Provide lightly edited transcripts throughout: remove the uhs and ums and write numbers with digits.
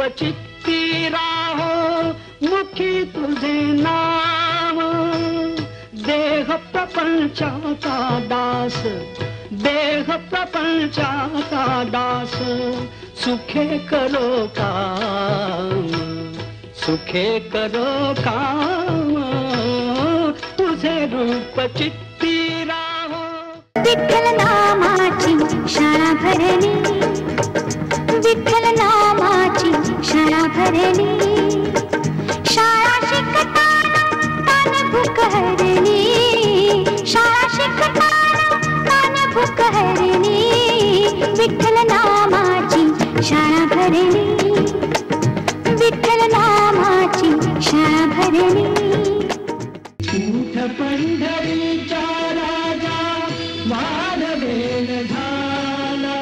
चित्ती राहो मुखी तुझे नाम। देह प्रपंचाचा दास, देह प्रपंचाचा दास, सुखे करो काम, सुखे करो काम, तुझे रूप चित्ती राहो। विठ्ठल नामाची शाळा भरली, विठ्ठल नामाची शाळा भरली, शाळा शिकताना तान भूक हरली, शाळा शिकताना तान भूक हरली, विठ्ठल नामाची शाळा भरली, विठ्ठल नामाची शाळा भरली। उठ पंढरीचा राजा वार वेळ झाला,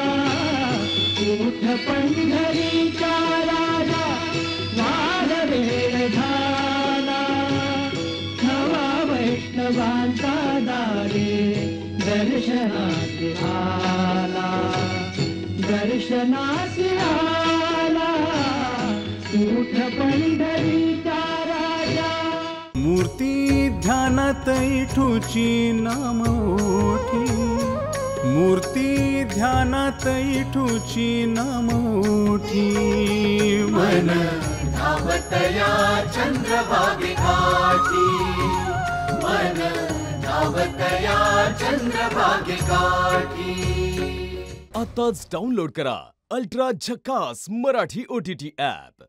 उठ पंढरीचा राजा वार वेळ झाला, नवा वैष्णवांचा दारे दर्शनास आला, दर्शनास आला, उठ पंढरीचा राजा। मूर्ती ध्यानात इठूची नाम ओठी, मूर्ती ध्यानात इठूची नाम ओठी, मन धावतया चंद्रभागे काठी, मन धावतया चंद्रभागे काठी। आताच डाउनलोड करा अल्ट्रा झकास मराठी OTT ॲप।